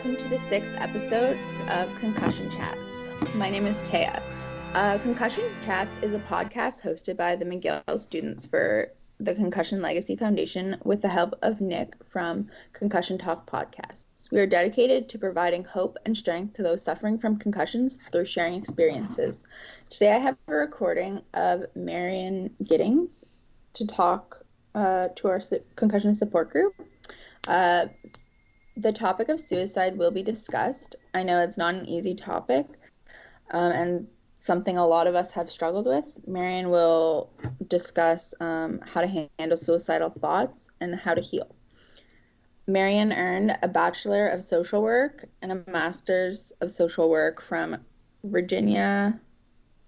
welcome to the 6th episode of Concussion Chats. My name is Taya. Concussion Chats is a podcast hosted by the McGill students for the Concussion Legacy Foundation with the help of Nick from Concussion Talk Podcasts. We are dedicated to providing hope and strength to those suffering from concussions through sharing experiences. Today I have a recording of Marion Gittings to talk to our concussion support group. The topic of suicide will be discussed. I know it's not an easy topic and something a lot of us have struggled with. Marion will discuss how to handle suicidal thoughts and how to heal. Marion earned a Bachelor of Social Work and a Master's of Social Work from Virginia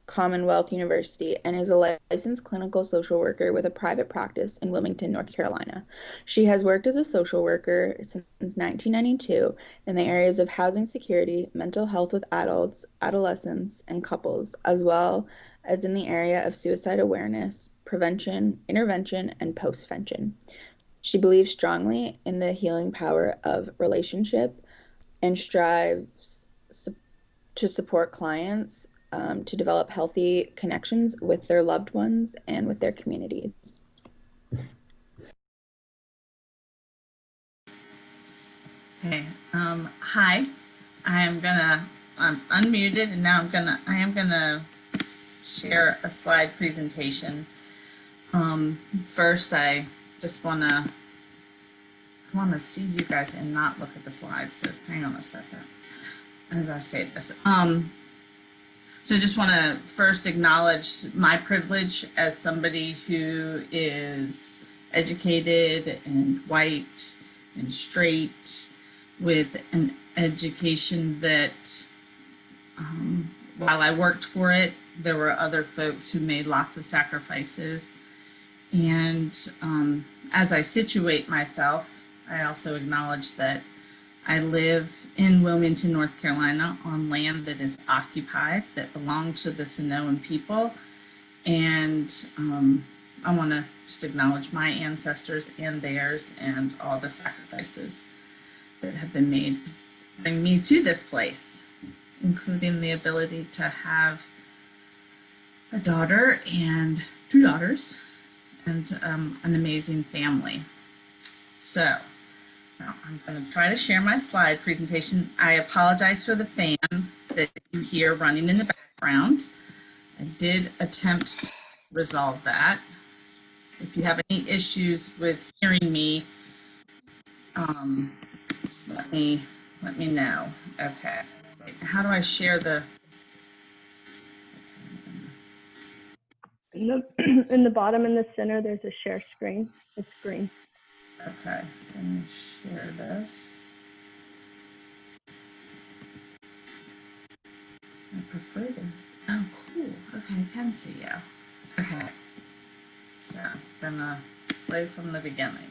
Commonwealth University and is a licensed clinical social worker with a private practice in Wilmington, North Carolina. She has worked as a social worker since 1992 in the areas of housing security, mental health with adults, adolescents, and couples, as well as in the area of suicide awareness, prevention, intervention, and postvention. She believes strongly in the healing power of relationship and strives to support clients to develop healthy connections with their loved ones and with their communities. Okay. Hi. I'm unmuted, and now I am gonna share a slide presentation. First, I just wanna see you guys and not look at the slides. So hang on a second as I say this. So I just want to first acknowledge my privilege as somebody who is educated and white and straight with an education that while I worked for it, there were other folks who made lots of sacrifices. And as I situate myself, I also acknowledge that I live in Wilmington, North Carolina, on land that is occupied, that belongs to the Sonoan people. And I want to just acknowledge my ancestors and theirs and all the sacrifices that have been made to bring me to this place, including the ability to have a daughter and 2 daughters and an amazing family. So now I'm going to try to share my slide presentation. I apologize for the fan that you hear running in the background. I did attempt to resolve that. If you have any issues with hearing me, let me know. Okay. How do I share the? In the bottom in the center, there's a share screen. It's green. Okay, let me share this. I prefer this. Oh, cool. Okay, I can see you. Okay, so I'm gonna play from the beginning.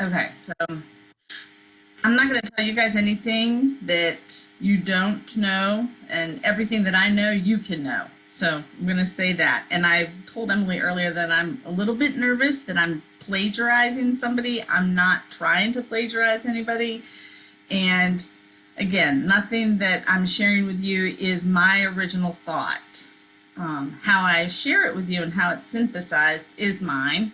Okay, so I'm not going to tell you guys anything that you don't know, and everything that I know, you can know. So I'm going to say that. And I told Emily earlier that I'm a little bit nervous that I'm plagiarizing somebody. I'm not trying to plagiarize anybody. And again, nothing that I'm sharing with you is my original thought. How I share it with you and how it's synthesized is mine.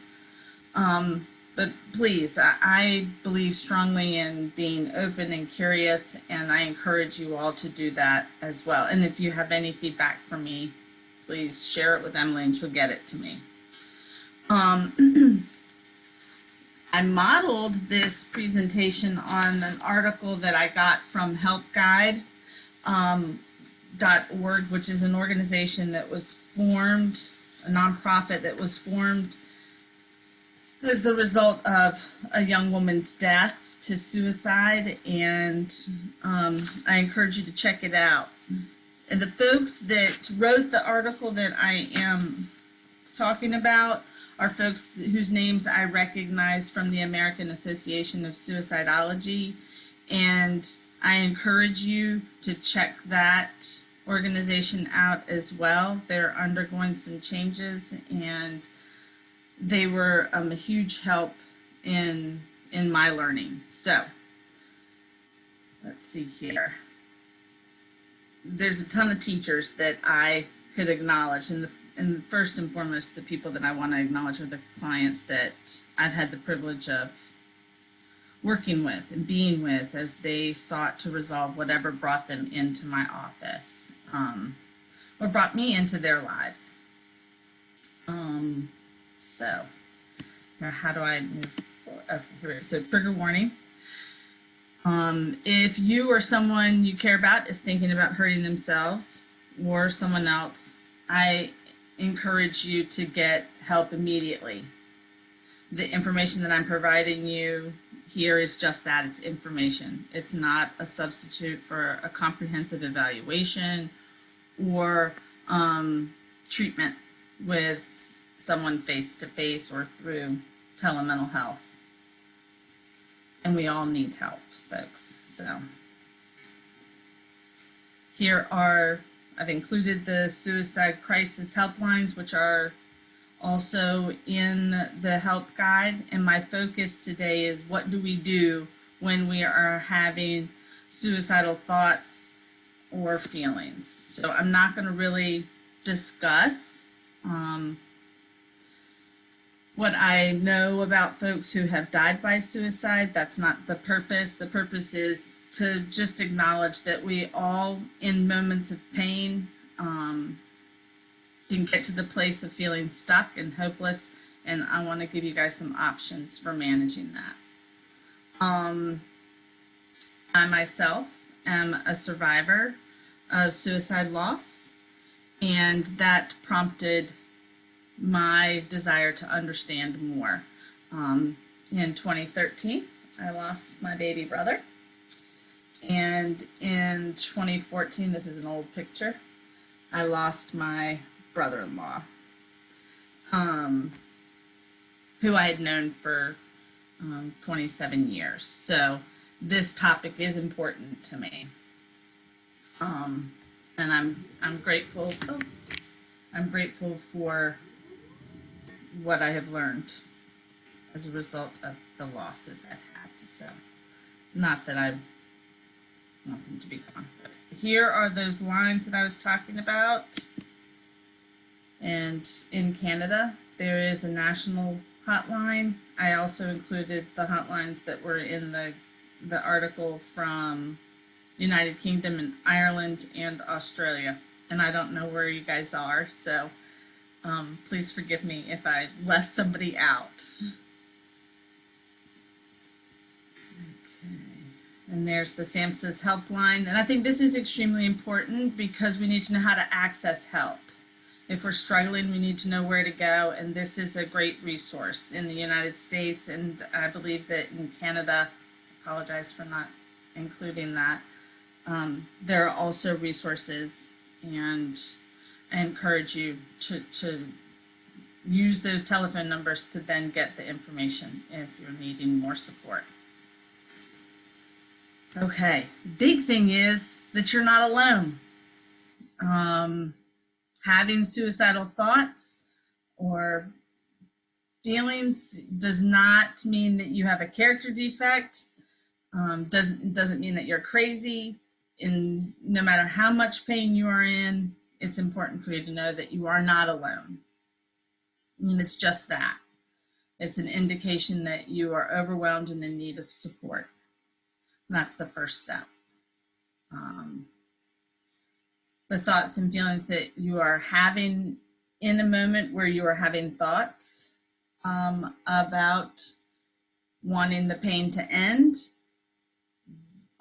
But please, I believe strongly in being open and curious, and I encourage you all to do that as well. And if you have any feedback from me, please share it with Emily and she'll get it to me. I modeled this presentation on an article that I got from helpguide.org, which is an organization that was formed, a nonprofit that was formed as the result of a young woman's death to suicide, and I encourage you to check it out. And the folks that wrote the article that I am talking about are folks whose names I recognize from the American Association of Suicidality, and I encourage you to check that organization out as well. They're undergoing some changes, and they were a huge help in in my learning. So let's see here. There's a ton of teachers that I could acknowledge, and first and foremost, the people that I want to acknowledge are the clients that I've had the privilege of working with and being with as they sought to resolve whatever brought them into my office, or brought me into their lives. So now how do I move forward? Okay, here we go. So trigger warning. If you or someone you care about is thinking about hurting themselves or someone else, I encourage you to get help immediately. The information that I'm providing you here is just that, it's information. It's not a substitute for a comprehensive evaluation or treatment with someone face-to-face or through telemental health. And we all need help, folks. So here are, I've included the suicide crisis helplines, which are also in the help guide. And my focus today is what do we do when we are having suicidal thoughts or feelings. So I'm not going to really discuss what I know about folks who have died by suicide. That's not the purpose. The purpose is to just acknowledge that we all, in moments of pain, can get to the place of feeling stuck and hopeless, and I want to give you guys some options for managing that. I myself am a survivor of suicide loss, and that prompted my desire to understand more. In 2013, I lost my baby brother, and in 2014, this is an old picture, I lost my brother-in-law, who I had known for 27 years. So this topic is important to me, and I'm grateful. Oh, I'm grateful for what I have learned as a result of the losses I've had. So, not that I want them to be gone. But here are those lines that I was talking about. And in Canada, there is a national hotline. I also included the hotlines that were in the article from United Kingdom and Ireland and Australia. And I don't know where you guys are, so please forgive me if I left somebody out. Okay. And there's the Samhsa's helpline. And I think this is extremely important because we need to know how to access help. If we're struggling, we need to know where to go, and this is a great resource in the United States, and I believe that in Canada, I apologize for not including that, there are also resources, and I encourage you to use those telephone numbers to then get the information if you're needing more support. Okay, big thing is that you're not alone. Having suicidal thoughts or feelings does not mean that you have a character defect, doesn't mean that you're crazy. And no matter how much pain you are in, it's important for you to know that you are not alone. And it's just that. It's an indication that you are overwhelmed and in need of support. And that's the first step. The thoughts and feelings that you are having in a moment where you are having thoughts about wanting the pain to end,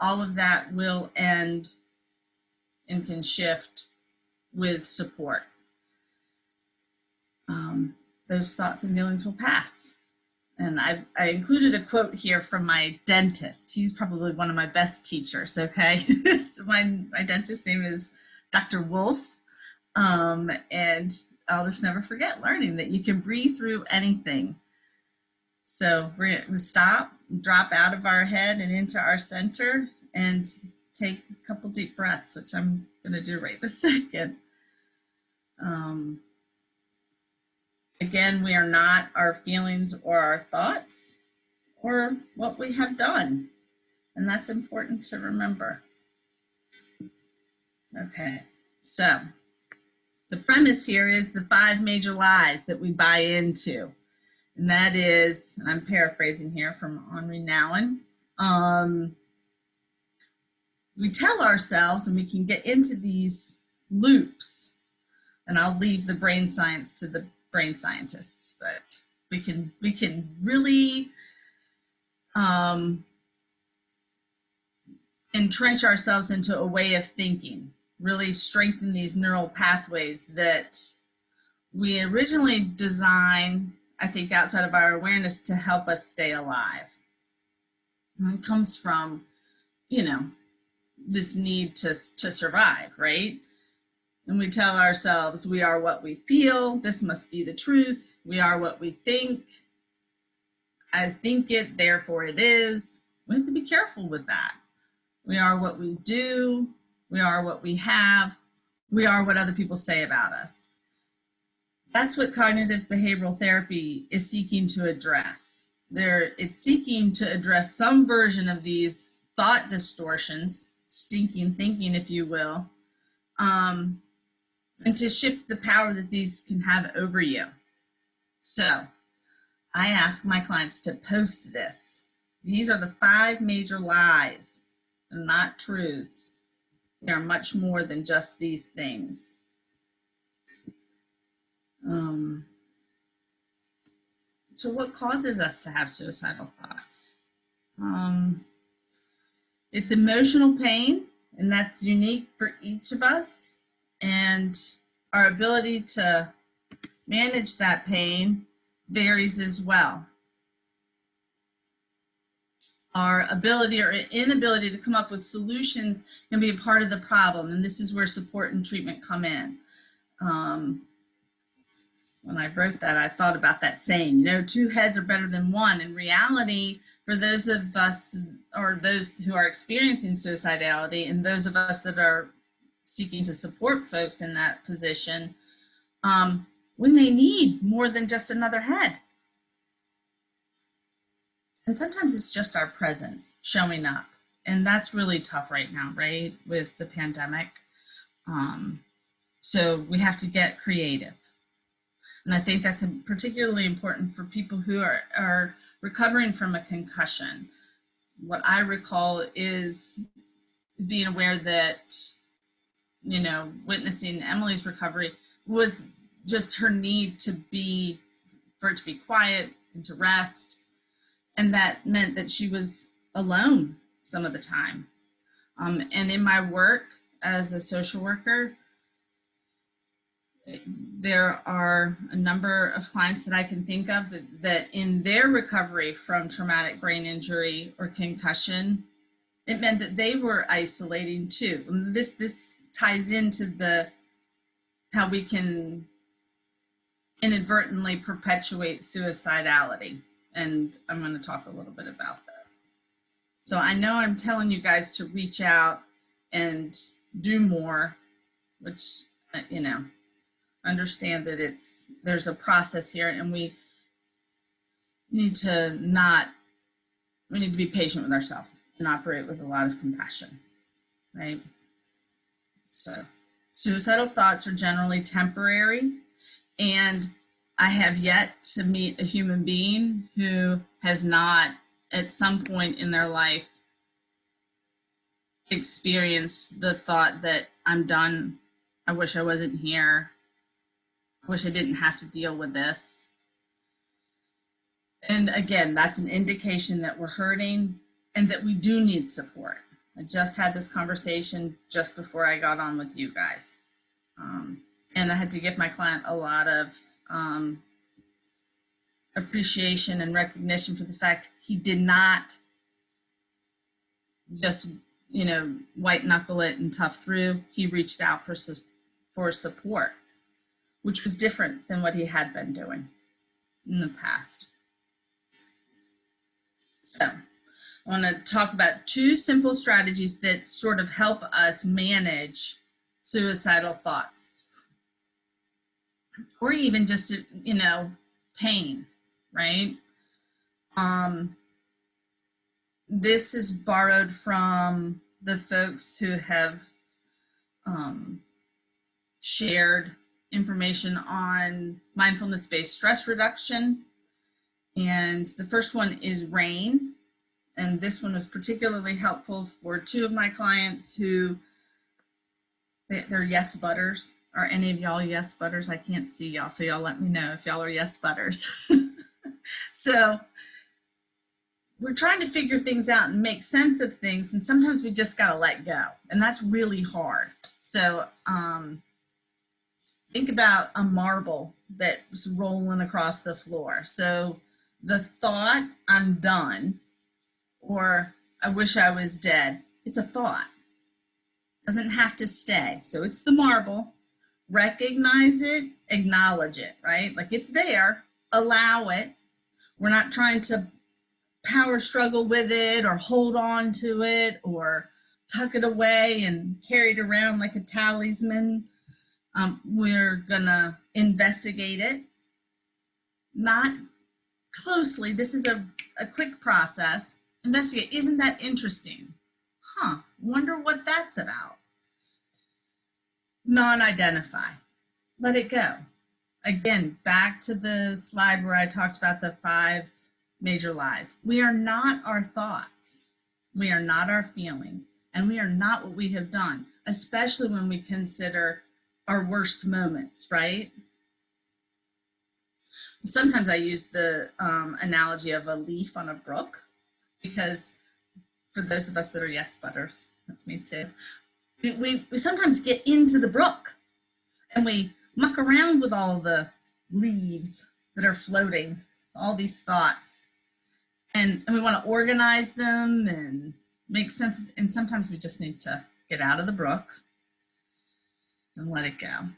all of that will end and can shift with support. Those thoughts and feelings will pass. And I included a quote here from my dentist. He's probably one of my best teachers, okay? So my dentist's name is Dr. Wolf. And I'll just never forget learning that you can breathe through anything. So we're going to stop, drop out of our head and into our center and take a couple deep breaths, which I'm going to do right this second. Again, we are not our feelings or our thoughts. or what we have done. And that's important to remember. Okay, so the premise here is the 5 major lies that we buy into. And that is, and I'm paraphrasing here from Henri Nouwen, we tell ourselves, and we can get into these loops, and I'll leave the brain science to the brain scientists, but we can really entrench ourselves into a way of thinking, really strengthen these neural pathways that we originally designed, I think, outside of our awareness to help us stay alive. And it comes from, this need to survive, right? And we tell ourselves we are what we feel. This must be the truth. We are what we think. I think it, therefore it is. We have to be careful with that. We are what we do. We are what we have. We are what other people say about us. That's what cognitive behavioral therapy is seeking to address. It's seeking to address some version of these thought distortions, stinking thinking, if you will, and to shift the power that these can have over you. So I ask my clients to post this. These are the 5 major lies, and not truths. They are much more than just these things. So what causes us to have suicidal thoughts? It's emotional pain, and that's unique for each of us. And our ability to manage that pain varies as well. Our ability or inability to come up with solutions can be a part of the problem, and this is where support and treatment come in. When I wrote that, I thought about that saying, 2 heads are better than one. In reality, for those of us or those who are experiencing suicidality and those of us that are seeking to support folks in that position, we may need more than just another head. And sometimes it's just our presence showing up. And that's really tough right now, right, with the pandemic. So we have to get creative. And I think that's particularly important for people who are recovering from a concussion. What I recall is being aware that, witnessing Emily's recovery was just her need for it to be quiet and to rest. And that meant that she was alone some of the time. And in my work as a social worker, there are a number of clients that I can think of that in their recovery from traumatic brain injury or concussion, it meant that they were isolating too. And this ties into how we can inadvertently perpetuate suicidality. And I'm going to talk a little bit about that. So I know I'm telling you guys to reach out and do more, which, understand that there's a process here, and we need to be patient with ourselves and operate with a lot of compassion, right? So suicidal thoughts are generally temporary, and I have yet to meet a human being who has not at some point in their life experienced the thought that I'm done, I wish I wasn't here, I wish I didn't have to deal with this. And again, that's an indication that we're hurting and that we do need support. I just had this conversation just before I got on with you guys. And I had to give my client a lot of appreciation and recognition for the fact he did not just, white knuckle it and tough through. He reached out for support, which was different than what he had been doing in the past. So I want to talk about 2 simple strategies that sort of help us manage suicidal thoughts, or even just, pain, right? this is borrowed from the folks who have shared information on mindfulness-based stress reduction. And the first one is RAIN. And this one was particularly helpful for two of my clients who, they're yes butters. Are any of y'all yes butters? I can't see y'all, so y'all let me know if y'all are yes butters. So we're trying to figure things out and make sense of things, and sometimes we just gotta let go, and that's really hard. So think about a marble that's rolling across the floor. So the thought, I'm done, or I wish I was dead, it's a thought. Doesn't have to stay. So it's the marble. Recognize it, acknowledge it, right? Like it's there, allow it. We're not trying to power struggle with it or hold on to it or tuck it away and carry it around like a talisman. We're gonna investigate it, not closely. This is a quick process. Investigate. Isn't that interesting? Huh, wonder what that's about. Non-identify. Let it go. Again, back to the slide where I talked about the 5 major lies. We are not our thoughts. We are not our feelings. And we are not what we have done, especially when we consider our worst moments, right? Sometimes I use the analogy of a leaf on a brook, because for those of us that are yes butters, that's me too, we sometimes get into the brook and we muck around with all the leaves that are floating, all these thoughts, and we want to organize them and make sense. And sometimes we just need to get out of the brook and let it go.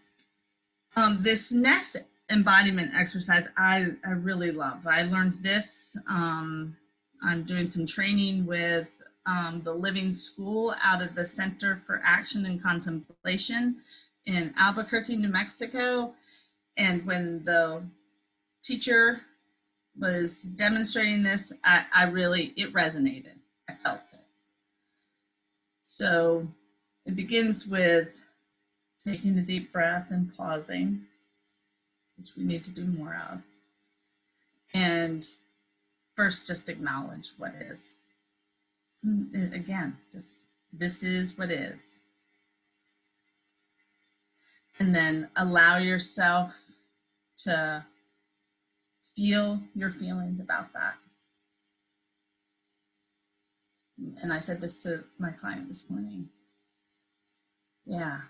This next embodiment exercise I really love. I learned this. I'm doing some training with the Living School out of the Center for Action and Contemplation in Albuquerque, New Mexico. And when the teacher was demonstrating this, it resonated. I felt it. So it begins with taking a deep breath and pausing, which we need to do more of. And first, just acknowledge what is. Again, just this is what is. And then allow yourself to feel your feelings about that. And I said this to my client this morning. Yeah,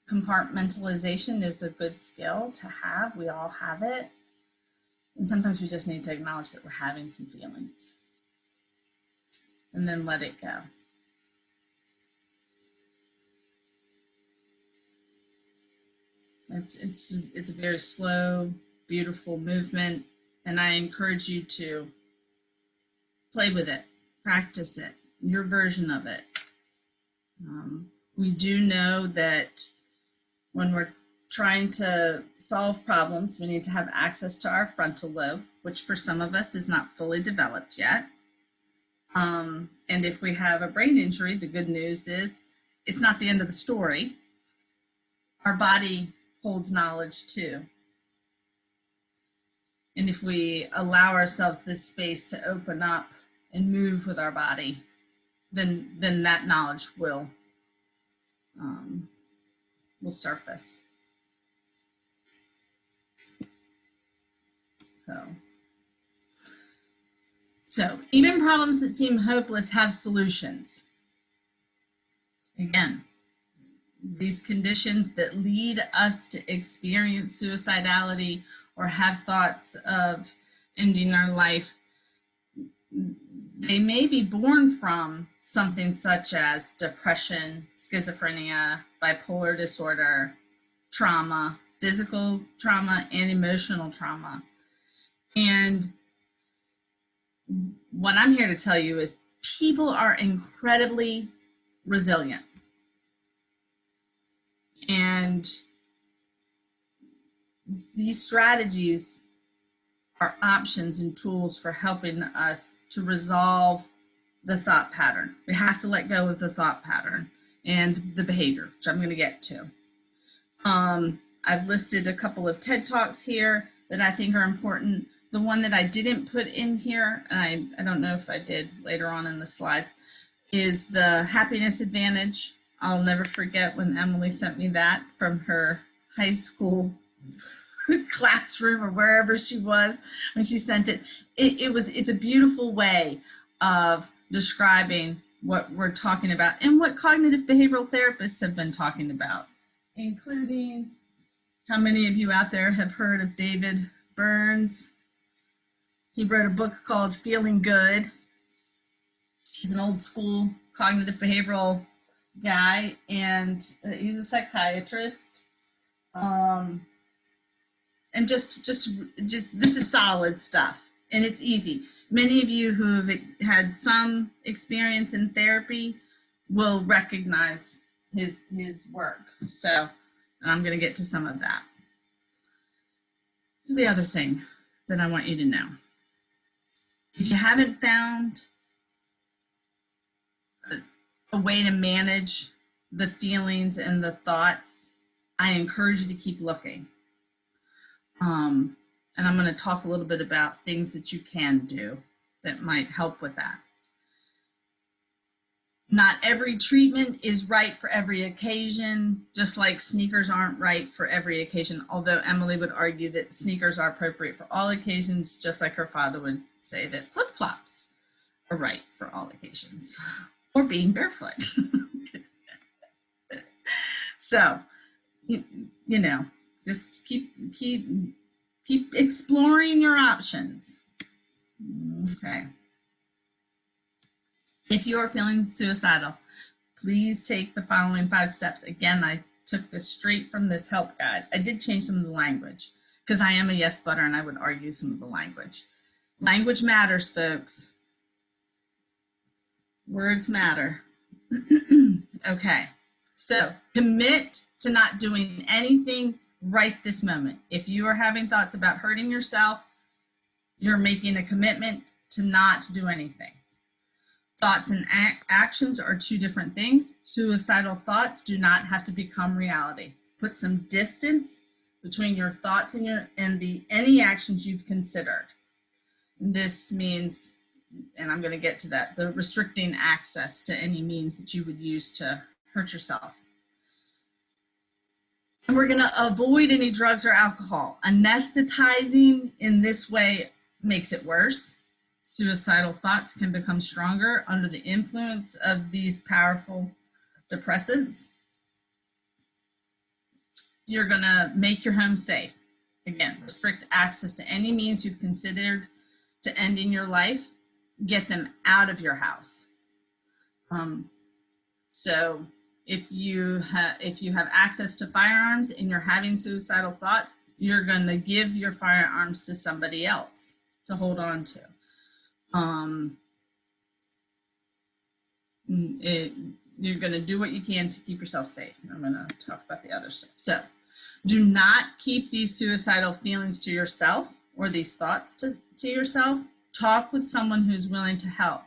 compartmentalization is a good skill to have. We all have it. And sometimes we just need to acknowledge that we're having some feelings. And then let it go. It's a very slow, beautiful movement, and I encourage you to play with it, practice it, your version of it. We do know that when we're trying to solve problems, we need to have access to our frontal lobe, which for some of us is not fully developed yet. And if we have a brain injury, the good news is it's not the end of the story. Our body holds knowledge too. And if we allow ourselves this space to open up and move with our body, then that knowledge will surface. So even problems that seem hopeless have solutions. Again, these conditions that lead us to experience suicidality or have thoughts of ending our life, they may be born from something such as depression, schizophrenia, bipolar disorder, trauma, physical trauma, and emotional trauma. And what I'm here to tell you is people are incredibly resilient. And these strategies are options and tools for helping us to resolve the thought pattern. We have to let go of the thought pattern and the behavior, which I'm going to get to. I've listed a couple of TED Talks here that I think are important. The one that I didn't put in here, and I don't know if I did later on in the slides, is the happiness advantage. I'll never forget when Emily sent me that from her high school classroom or wherever she was when she sent it. It's a beautiful way of describing what we're talking about and what cognitive behavioral therapists have been talking about, including how many of you out there have heard of David Burns. He wrote a book called Feeling Good. He's an old school cognitive behavioral guy, and he's a psychiatrist. And just this is solid stuff, and it's easy. Many of you who have had some experience in therapy will recognize his work. So, and I'm going to get to some of that. Here's the other thing that I want you to know. If you haven't found a way to manage the feelings and the thoughts, I encourage you to keep looking. And I'm going to talk a little bit about things that you can do that might help with that. Not every treatment is right for every occasion, just like sneakers aren't right for every occasion, although Emily would argue that sneakers are appropriate for all occasions, just like her father would say that flip-flops are right for all occasions, or being barefoot. So, you know, just keep exploring your options. Okay. If you are feeling suicidal, please take the following 5 steps. Again, I took this straight from this help guide. I did change some of the language because I am a yes butter and I would argue some of the language. Language matters, folks. Words matter. Okay. So commit to not doing anything right this moment. If you are having thoughts about hurting yourself, you're making a commitment to not do anything. Thoughts and actions are 2 different things. Suicidal thoughts do not have to become reality. Put some distance between your thoughts and any actions you've considered. This means, and I'm going to get to that, the restricting access to any means that you would use to hurt yourself. And we're going to avoid any drugs or alcohol. Anesthetizing in this way makes it worse. Suicidal thoughts can become stronger under the influence of these powerful depressants. You're going to make your home safe. Again, restrict access to any means you've considered to ending your life. Get them out of your house. So if you have access to firearms and you're having suicidal thoughts, you're going to give your firearms to somebody else to hold on to. You're going to do what you can to keep yourself safe. I'm going to talk about the other stuff. So do not keep these suicidal feelings to yourself or these thoughts to yourself. Talk with someone who's willing to help,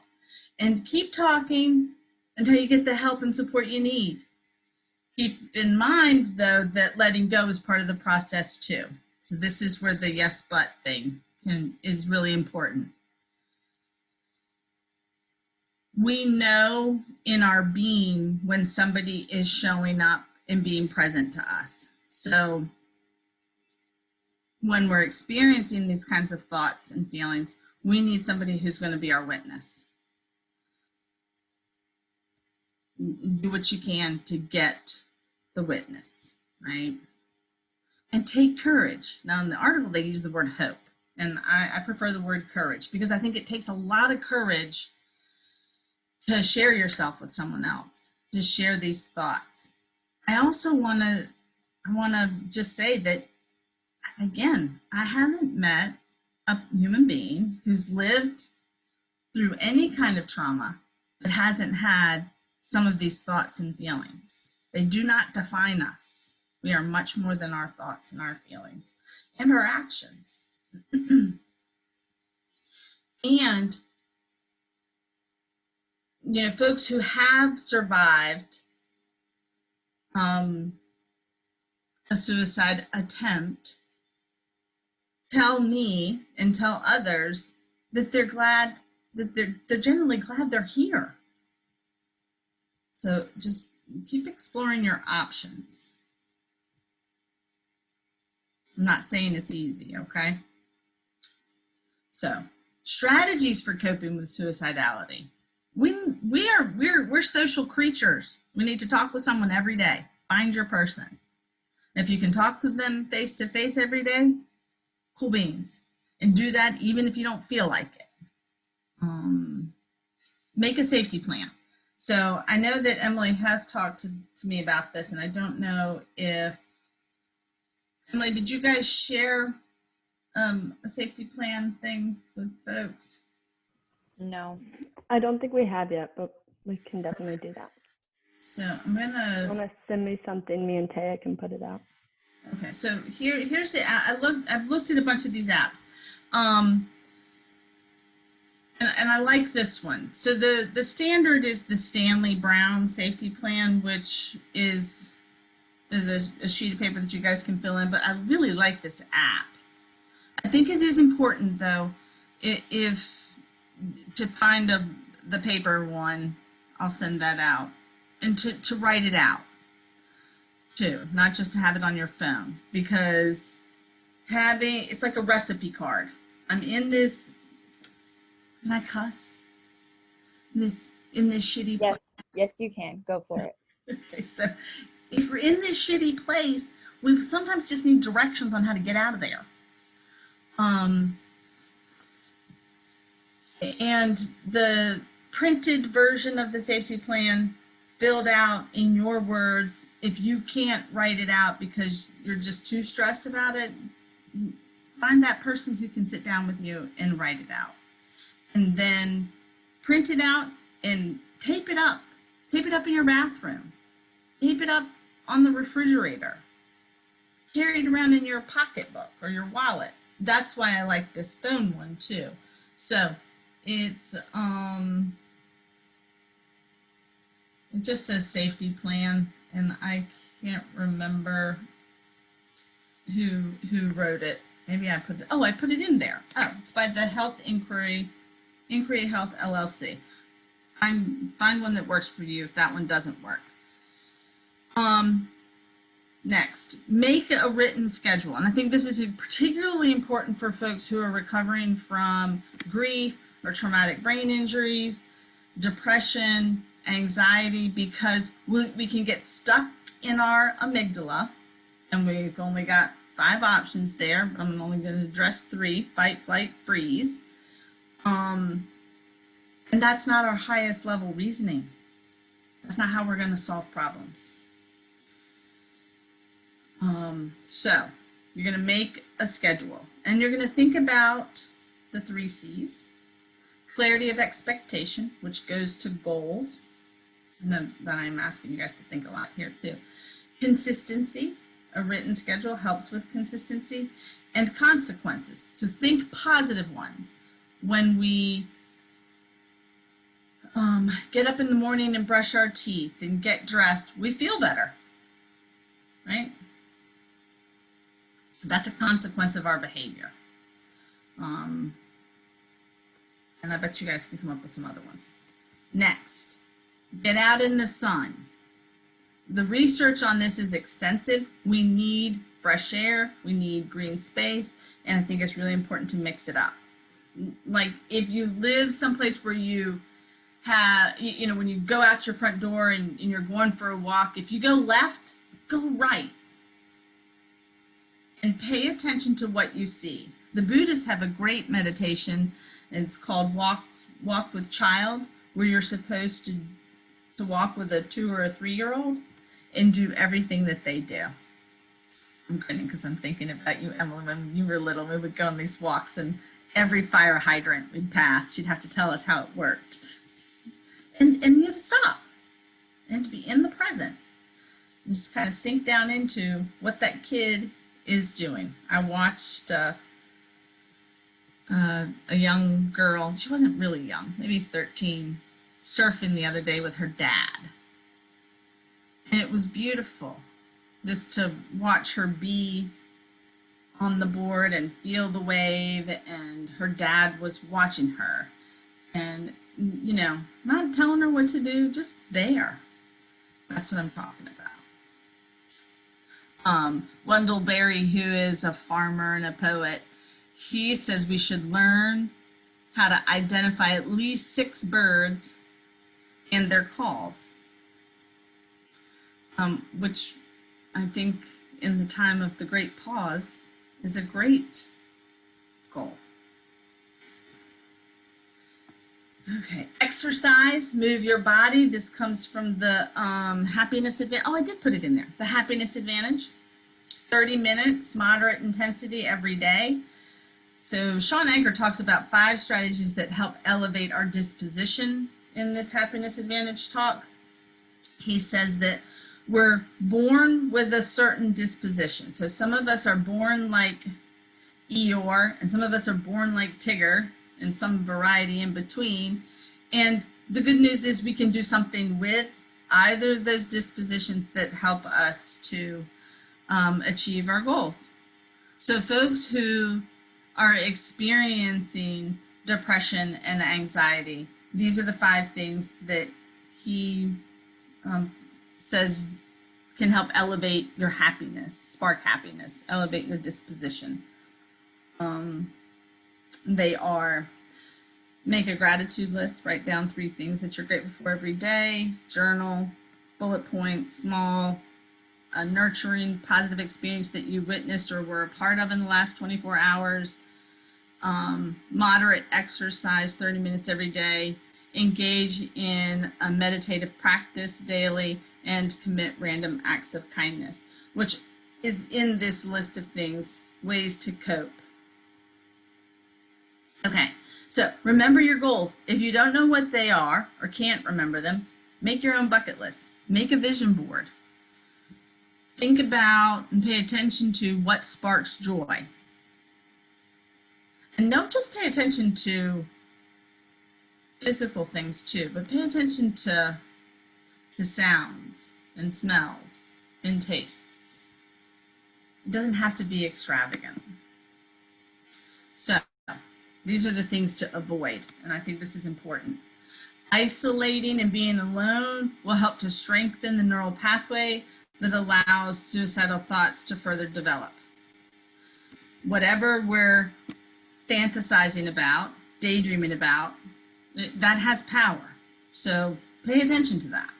and keep talking until you get the help and support you need. Keep in mind, though, that letting go is part of the process too. So this is where the yes but thing is really important. We know in our being when somebody is showing up and being present to us. So when we're experiencing these kinds of thoughts and feelings, we need somebody who's going to be our witness. Do what you can to get the witness, right? And take courage. Now in the article, they use the word hope, and I prefer the word courage because I think it takes a lot of courage to share yourself with someone else, to share these thoughts. I also want to just say that, again, I haven't met a human being who's lived through any kind of trauma that hasn't had some of these thoughts and feelings. They do not define us. We are much more than our thoughts and our feelings and our actions. And folks who have survived a suicide attempt tell me and tell others that they're glad that they're generally glad they're here. So just keep exploring your options. I'm not saying it's easy, okay? So, strategies for coping with suicidality. We're social creatures. We need to talk with someone every day. Find your person. If you can talk with them face to face every day, cool beans. And do that even if you don't feel like it. Make a safety plan. So I know that Emily has talked to me about this, and I don't know if, Emily, did you guys share a safety plan thing with folks? No. I don't think we have yet, but we can definitely do that. So I'm gonna. Want to send me something? Me and Taya can put it out. Okay, so here's the app. I've looked at a bunch of these apps, and I like this one. So the standard is the Stanley Brown Safety Plan, which is a sheet of paper that you guys can fill in. But I really like this app. I think it is important though, if to find the paper one, I'll send that out, and to write it out too, not just to have it on your phone, because it's like a recipe card. I'm in this, can I cuss? In this shitty place. Yes, you can. Go for it. Okay, so if we're in this shitty place, we sometimes just need directions on how to get out of there. And the printed version of the safety plan filled out in your words, if you can't write it out because you're just too stressed about it, find that person who can sit down with you and write it out. And then print it out and tape it up. Tape it up in your bathroom. Tape it up on the refrigerator. Carry it around in your pocketbook or your wallet. That's why I like this phone one too. So it's it just says safety plan, and I can't remember who wrote it. Maybe I put it, I put it in there. Oh, it's by the Health Inquiry Health LLC. Find one that works for you if that one doesn't work. Next, make a written schedule. And I think this is particularly important for folks who are recovering from grief or traumatic brain injuries, depression, anxiety, because we can get stuck in our amygdala, and we've only got 5 options there, but I'm only going to address 3: fight, flight, freeze. And that's not our highest level reasoning. That's not how we're going to solve problems. So you're going to make a schedule, and you're going to think about the 3 C's. Clarity of expectation, which goes to goals. And then I'm asking you guys to think a lot here too. Consistency, a written schedule helps with consistency. And consequences. So think positive ones. When we get up in the morning and brush our teeth and get dressed, we feel better, right? So that's a consequence of our behavior. And I bet you guys can come up with some other ones. Next, get out in the sun. The research on this is extensive. We need fresh air, we need green space, and I think it's really important to mix it up. Like if you live someplace where you have, when you go out your front door and you're going for a walk, if you go left, go right. And pay attention to what you see. The Buddhists have a great meditation, and it's called Walk with Child, where you're supposed to walk with a 2 or a 3-year-old and do everything that they do. I'm grinning because I'm thinking about you, Emily. When you were little, we would go on these walks, and every fire hydrant we'd pass, she'd have to tell us how it worked. And you have to stop and to be in the present. Just kind of sink down into what that kid is doing. I watched a young girl. She wasn't really young, maybe 13, surfing the other day with her dad. And it was beautiful just to watch her be on the board and feel the wave, and her dad was watching her and, you know, not telling her what to do, just there. That's what I'm talking about. Wendell Berry, who is a farmer and a poet, he says we should learn how to identify at least 6 birds and their calls, which I think in the time of the great pause is a great goal. Okay, exercise, move your body. This comes from the happiness advantage. Oh, I did put it in there. The happiness advantage. 30 minutes, moderate intensity every day. So Sean Edgar talks about 5 strategies that help elevate our disposition in this happiness advantage talk. He says that we're born with a certain disposition. So some of us are born like Eeyore, and some of us are born like Tigger, and some variety in between. And the good news is we can do something with either of those dispositions that help us to achieve our goals. So folks who are experiencing depression and anxiety, these are the 5 things that he says can help elevate your happiness, spark happiness, elevate your disposition. They are: make a gratitude list, write down 3 things that you're grateful for every day, journal, bullet points, small, a nurturing, positive experience that you witnessed or were a part of in the last 24 hours, moderate exercise, 30 minutes every day, engage in a meditative practice daily, and commit random acts of kindness, which is in this list of things, ways to cope. Okay, so remember your goals. If you don't know what they are or can't remember them, make your own bucket list. Make a vision board. Think about and pay attention to what sparks joy. And don't just pay attention to physical things too, but pay attention to sounds and smells and tastes. It doesn't have to be extravagant. So these are the things to avoid, and I think this is important. Isolating and being alone will help to strengthen the neural pathway that allows suicidal thoughts to further develop. Whatever we're fantasizing about, daydreaming about, that has power. So pay attention to that.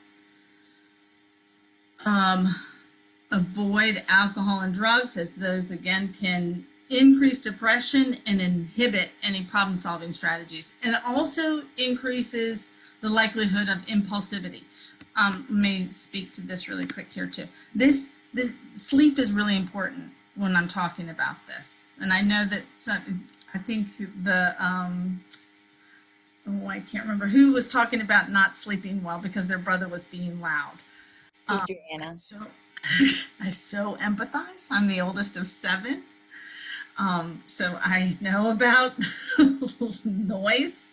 Avoid alcohol and drugs, as those again can increase depression and inhibit any problem-solving strategies, and it also increases the likelihood of impulsivity. Let me speak to this really quick here too. This sleep is really important when I'm talking about this, and I know that I think the I can't remember who was talking about not sleeping well because their brother was being loud. Adriana. So I so empathize. I'm the oldest of 7. So I know about noise.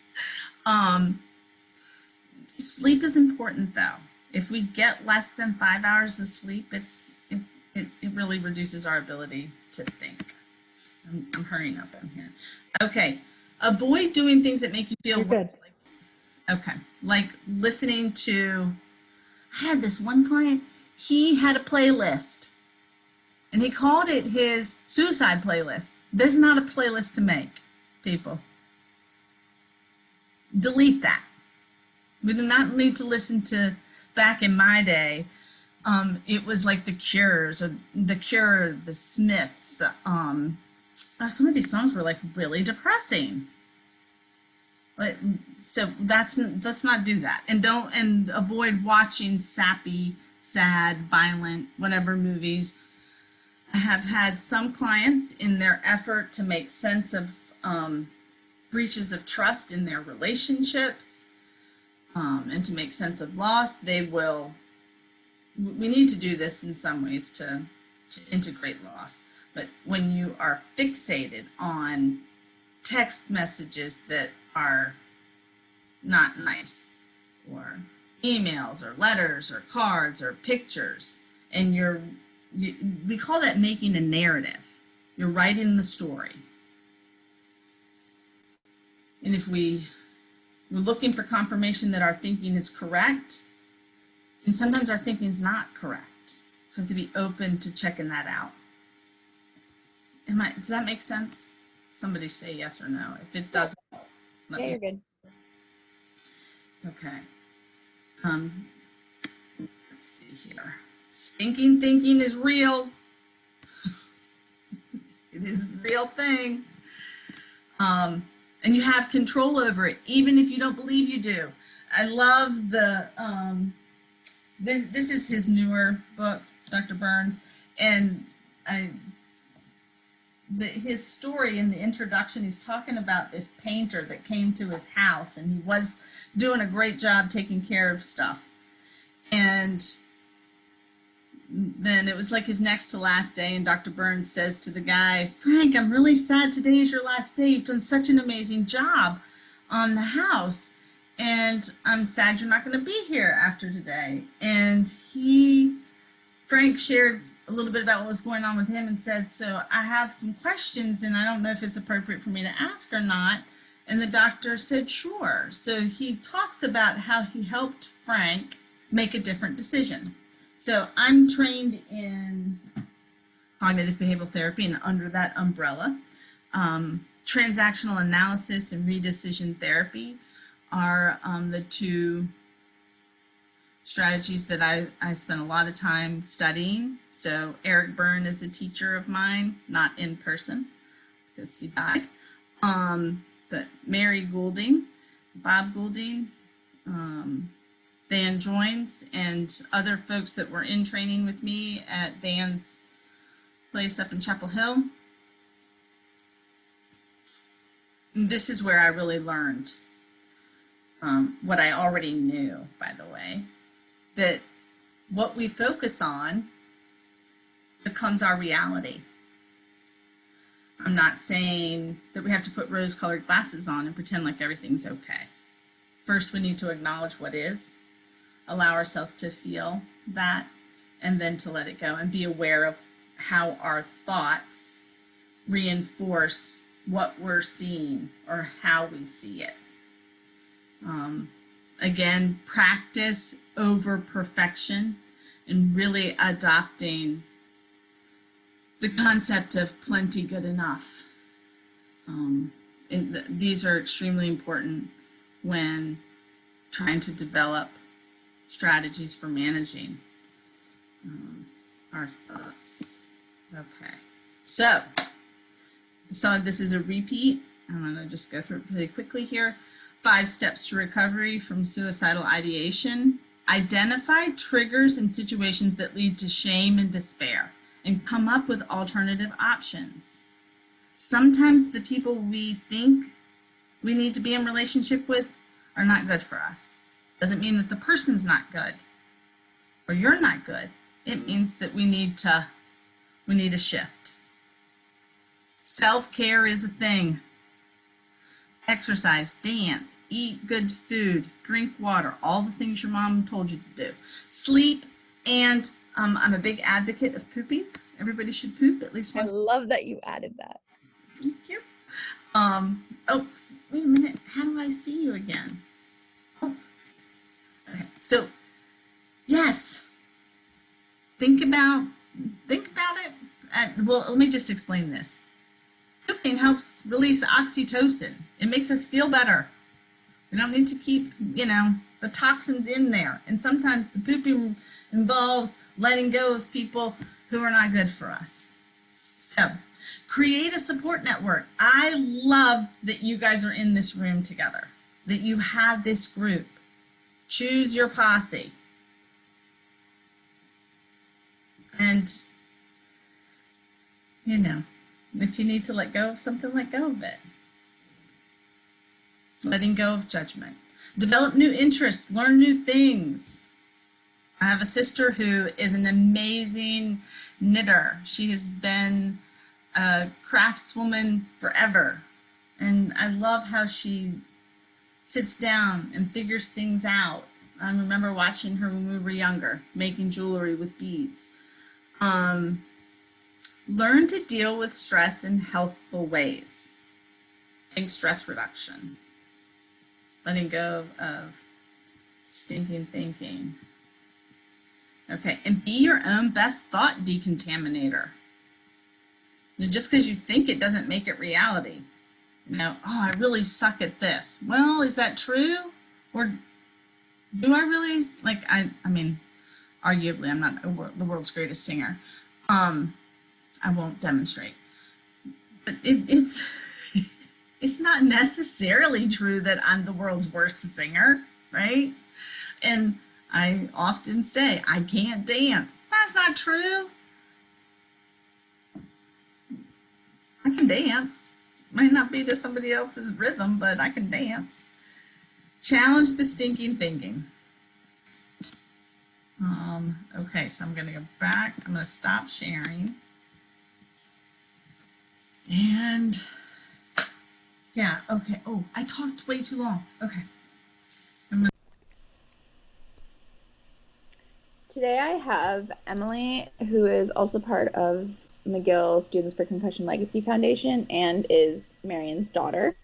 Sleep is important though. If we get less than 5 hours of sleep, it really reduces our ability to think. I'm hurrying up in here. Okay. Avoid doing things that make you feel worse. Okay. Like listening to, I had this one client, he had a playlist and he called it his suicide playlist. There's not a playlist to make, people. Delete that. We do not need to listen to, back in my day, it was like the Cures, or the Cure, the Smiths. Some of these songs were like really depressing. So let's not do that, and avoid watching sappy, sad, violent, whatever movies. I have had some clients, in their effort to make sense of breaches of trust in their relationships, and to make sense of loss, we need to do this in some ways to integrate loss. But when you are fixated on text messages that are not nice, or emails or letters or cards or pictures, and we call that making a narrative. You're writing the story. And if we're looking for confirmation that our thinking is correct, and sometimes our thinking is not correct. So we have to be open to checking that out. Does that make sense? Somebody say yes or no. If it doesn't, let Yeah, me. you're good. Okay. Let's see here. Stinking thinking is real. It is a real thing. And you have control over it, even if you don't believe you do. I love the, this is his newer book, Dr. Burns, and his story in the introduction, he's talking about this painter that came to his house, and he was doing a great job taking care of stuff. And then it was like his next to last day, and Dr. Burns says to the guy, Frank, I'm really sad today is your last day. You've done such an amazing job on the house, and I'm sad you're not going to be here after today. And Frank shared a little bit about what was going on with him and said, so I have some questions, and I don't know if it's appropriate for me to ask or not. And the doctor said, sure. So he talks about how he helped Frank make a different decision. So I'm trained in cognitive behavioral therapy, and under that umbrella, transactional analysis and redecision therapy are the two strategies that I spent a lot of time studying. So Eric Byrne is a teacher of mine, not in person because he died. But Mary Goulding, Bob Goulding, Dan Joins, and other folks that were in training with me at Dan's place up in Chapel Hill. And this is where I really learned what I already knew, by the way, that what we focus on becomes our reality. I'm not saying that we have to put rose-colored glasses on and pretend like everything's okay. First, we need to acknowledge what is, allow ourselves to feel that, and then to let it go and be aware of how our thoughts reinforce what we're seeing or how we see it. Again, practice over perfection and really adopting the concept of plenty good enough. These are extremely important when trying to develop strategies for managing our thoughts. Okay, so some of this is a repeat. I'm going to just go through it really quickly here. 5 steps to recovery from suicidal ideation. Identify triggers and situations that lead to shame and despair, and come up with alternative options. Sometimes the people we think we need to be in relationship with are not good for us. Doesn't mean that the person's not good or you're not good. It means that we need a shift. Self-care is a thing. Exercise, dance, eat good food, drink water, all the things your mom told you to do. Sleep, and I'm a big advocate of pooping. Everybody should poop at least I once. love that you added that. Thank you. Oh, wait a minute. How do I see you again? Oh, okay. So, yes, think about it. Well, let me just explain this. Pooping helps release oxytocin. It makes us feel better. We don't need to keep, the toxins in there. And sometimes the pooping involves letting go of people who are not good for us. So, create a support network. I love that you guys are in this room together, that you have this group. Choose your posse. And, if you need to let go of something, let go of it. Letting go of judgment. Develop new interests. Learn new things. I have a sister who is an amazing knitter. She has been a craftswoman forever. And I love how she sits down and figures things out I remember watching her when we were younger, making jewelry with beads. Learn to deal with stress in healthful ways. Think stress reduction. Letting go of stinking thinking. Okay, and be your own best thought decontaminator. Just because you think it doesn't make it reality. Oh, I really suck at this. Well, is that true? Or do I really, I mean, arguably I'm not the world's greatest singer. I won't demonstrate. But it's it's not necessarily true that I'm the world's worst singer, right? And I often say, I can't dance. That's not true. I can dance. Might not be to somebody else's rhythm, but I can dance. Challenge the stinking thinking. Okay, so I'm going to go back. I'm going to stop sharing. And yeah, okay. Oh, I talked way too long. Okay. Today I have Emily, who is also part of McGill Students for Concussion Legacy Foundation and is Marion's daughter,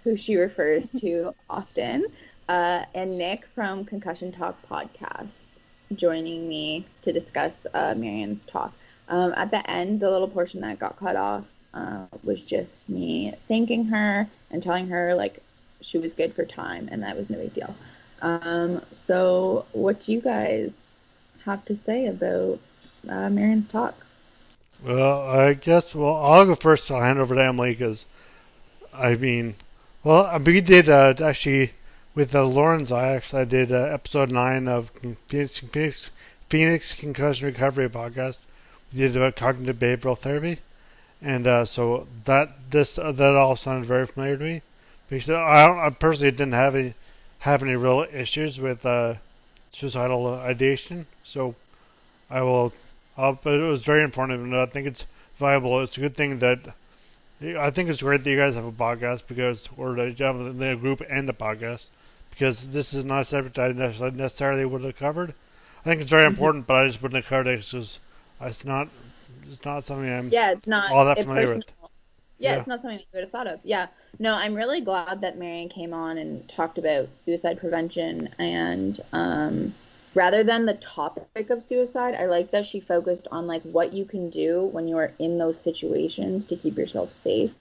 who she refers to often, and Nick from Concussion Talk podcast joining me to discuss Marion's talk. At the end, the little portion that got cut off was just me thanking her and telling her like she was good for time and that was no big deal. So what do you guys have to say about Marion's talk? Well, I guess, I'll go first. I'll hand over to Emily because, we did actually, with Lauren's I did episode 9 of Phoenix Concussion Recovery podcast. We did about cognitive behavioral therapy. And so that all sounded very familiar to me. Because I personally didn't have any real issues with suicidal ideation. So but it was very informative, and I think it's viable. It's a good thing I think it's great that you guys have a podcast or that you have the group and a podcast, because this is not a subject I necessarily would have covered. I think it's very important, but I just wouldn't have covered it because it's not something it's not all that familiar with. Yeah, it's not something you would have thought of. Yeah. No, I'm really glad that Marion came on and talked about suicide prevention. And rather than the topic of suicide, I like that she focused on like what you can do when you are in those situations to keep yourself safe.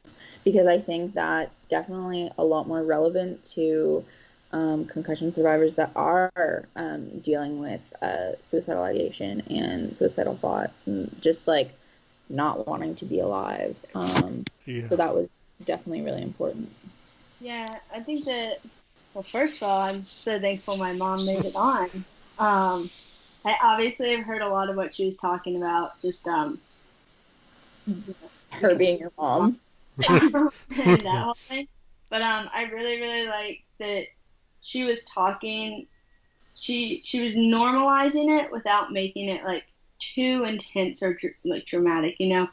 Because I think that's definitely a lot more relevant to concussion survivors that are dealing with suicidal ideation and suicidal thoughts and just like not wanting to be alive. So that was definitely really important. Yeah, I think that, well, first of all, I'm so thankful my mom made it on. I obviously have heard a lot of what she was talking about, just her being your mom. and that whole thing. But I really, really like that she was talking. She was normalizing it without making it like too intense or like dramatic, you know.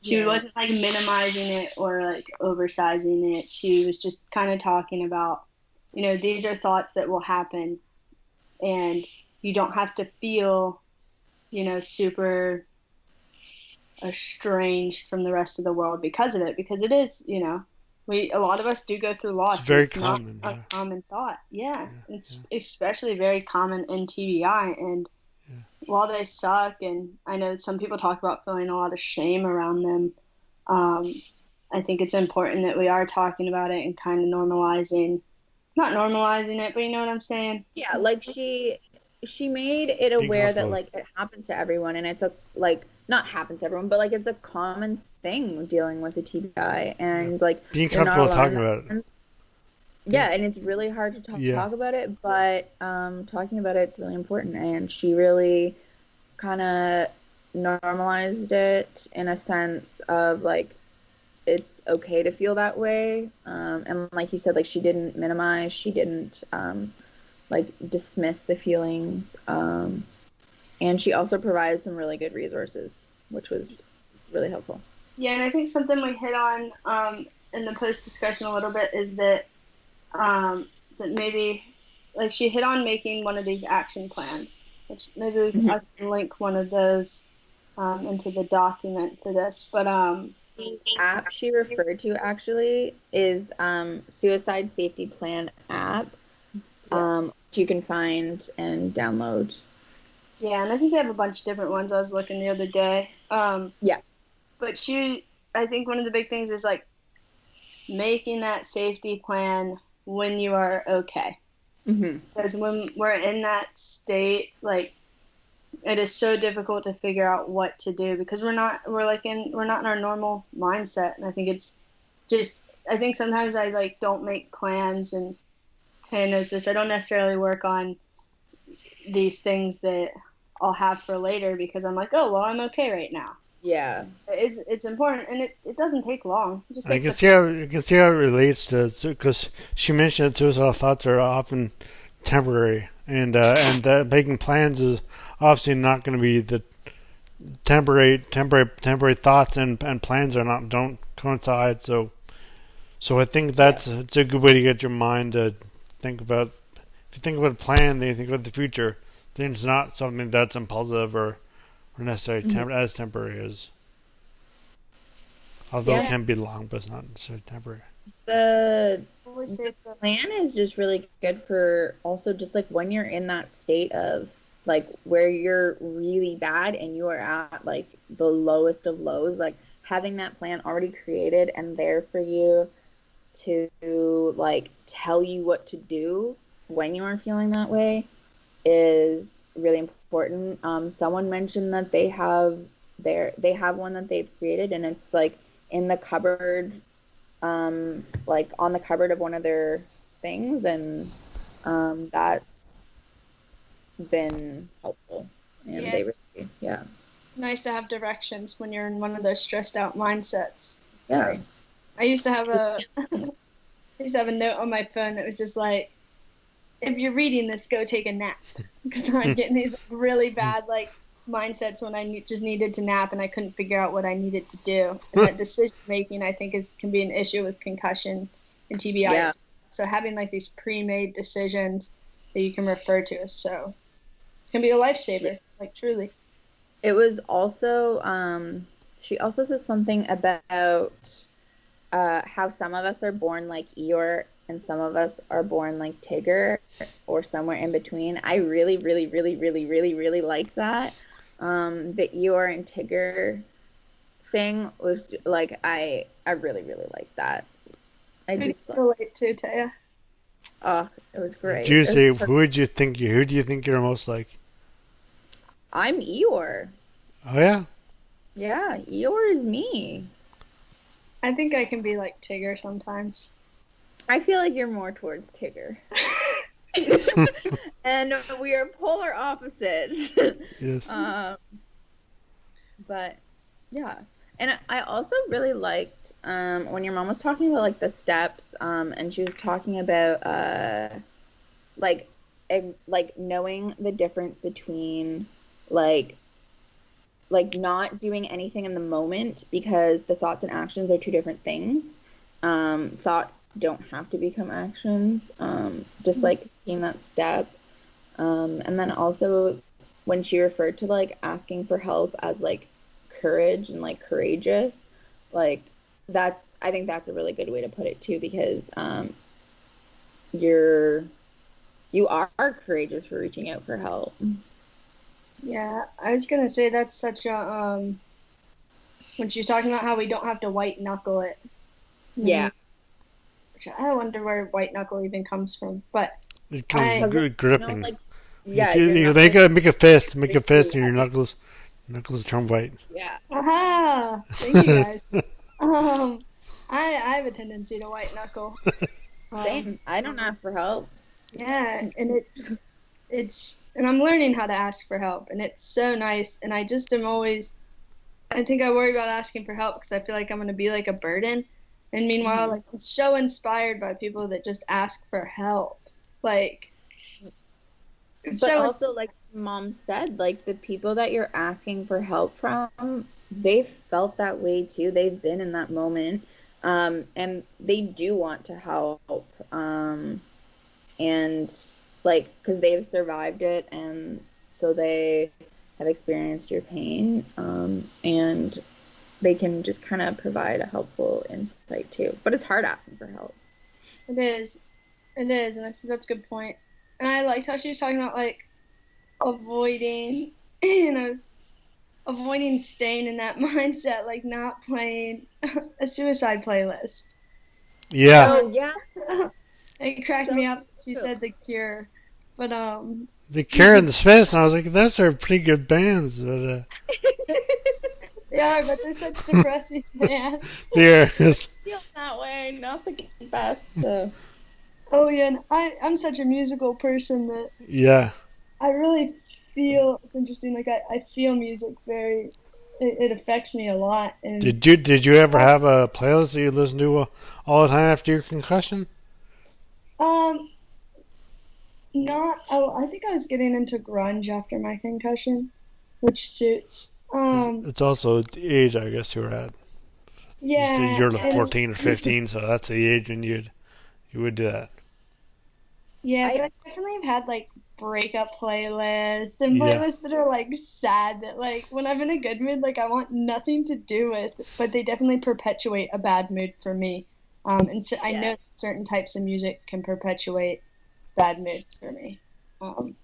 She wasn't like minimizing it or like oversizing it. She was just kind of talking about, you know, these are thoughts that will happen, and you don't have to feel, you know, super estranged from the rest of the world because of it, because it is, you know, a lot of us do go through loss. It's very common. Not a common thought. It's especially very common in TBI, and while they suck, and I know some people talk about feeling a lot of shame around them, I think it's important that we are talking about it and kind of not normalizing it, but you know what I'm saying? Yeah, like she made it aware that like it happens to everyone, and it's not happens to everyone, but like it's a common thing dealing with a TBI, and like being comfortable talking about it. Yeah, and it's really hard to talk about it, but talking about it's really important, and she really kind of normalized it in a sense of like it's okay to feel that way, and like you said, like she didn't minimize, she didn't like dismiss the feelings, and she also provided some really good resources, which was really helpful. Yeah, and I think something we hit on in the post discussion a little bit is that that maybe like she hit on making one of these action plans, which maybe I can link one of those into the document for this. But the app she referred to actually is Suicide Safety Plan app, which you can find and download. Yeah, and I think they have a bunch of different ones. I was looking the other day. Yeah. But I think one of the big things is like making that safety plan when you are okay. Because when we're in that state, like it is so difficult to figure out what to do because we're not in our normal mindset. And I think it's just, I think sometimes I like don't make plans, and Taya knows this. I don't necessarily work on these things that I'll have for later because I'm like, oh, well, I'm okay right now. Yeah. It's important, and it doesn't take long. It just I takes can see how it relates to, because she mentioned that suicidal thoughts are often temporary, and that making plans is obviously not going to be the temporary thoughts, and plans don't coincide. So I think it's a good way to get your mind to think about. If you think about a plan, then you think about the future. Then it's not something that's impulsive or necessarily as temporary as. Although it can be long, but it's not necessarily temporary. The plan is just really good for also just like when you're in that state of like where you're really bad and you are at like the lowest of lows, like having that plan already created and there for you to like tell you what to do when you are feeling that way is really important. Someone mentioned that they have one that they've created, and it's like in the cupboard, like on the cupboard of one of their things, and that's been helpful. And it's nice to have directions when you're in one of those stressed out mindsets. Yeah. I used to have a note on my phone that was just like, if you're reading this, go take a nap, because I'm getting these really bad like mindsets when I just needed to nap and I couldn't figure out what I needed to do. And that decision making, I think, can be an issue with concussion and TBI. Yeah. So having like these pre-made decisions that you can refer to is so it can be a lifesaver, like truly. It was also she also said something about how some of us are born like Eeyore and some of us are born like Tigger or somewhere in between. I really, really, really, really, really, really liked that. The Eeyore and Tigger thing was like I really, really liked that. I just relate to Taya. Oh, it was great. Juicy, who do you think you're most like? I'm Eeyore. Oh yeah? Yeah, Eeyore is me. I think I can be like Tigger sometimes. I feel like you're more towards Tigger. And we are polar opposites. Yes. But yeah. And I also really liked when your mom was talking about like the steps, and she was talking about like knowing the difference between like not doing anything in the moment, because the thoughts and actions are two different things. Thoughts don't have to become actions. Just like taking that step. And then also when she referred to like asking for help as like courage and like courageous, like I think that's a really good way to put it too, because you are courageous for reaching out for help. Yeah, I was gonna say that's such a when she's talking about how we don't have to white knuckle it. Yeah. I wonder where white knuckle even comes from, but it comes gripping. You know, like, yeah, you make a fist, and your knuckles turn white. Yeah. Aha! Thank you guys. I have a tendency to white knuckle. Same. I don't ask for help. Yeah, and it's and I'm learning how to ask for help, and it's so nice. And I just am always, I think I worry about asking for help because I feel like I'm going to be like a burden. And meanwhile, like I'm so inspired by people that just ask for help. Like, but also like Mom said, like the people that you're asking for help from, they've felt that way too. They've been in that moment, and they do want to help. And like, because they've survived it, and so they have experienced your pain, and they can just kind of provide a helpful insight too. But it's hard asking for help. It is, and I think that's a good point. And I liked how she was talking about like avoiding, avoiding staying in that mindset, like not playing a suicide playlist. Yeah. Oh yeah. It cracked So me up. She true. said The Cure, but The Cure and the Smiths, and I was like, those are pretty good bands. But yeah, but they're such depressing bands. they're just, Feel that way, not the best. So. Oh yeah, and I'm such a musical person that yeah. I really feel it's interesting. Like I feel music very, it affects me a lot. And Did you ever have a playlist that you listen to all the time after your concussion? um, not. Oh, I think I was getting into grunge after my concussion, which suits. It's also the age, I guess, you were at. You said Yeah, you're like and 14 or 15, so that's the age when you would do that. yeah, but I I definitely have had like breakup playlists and Yeah. playlists that are like sad that like when I'm in a good mood, like I want nothing to do with, but they definitely perpetuate a bad mood for me. And so I know yeah. that certain types of music can perpetuate bad moods for me.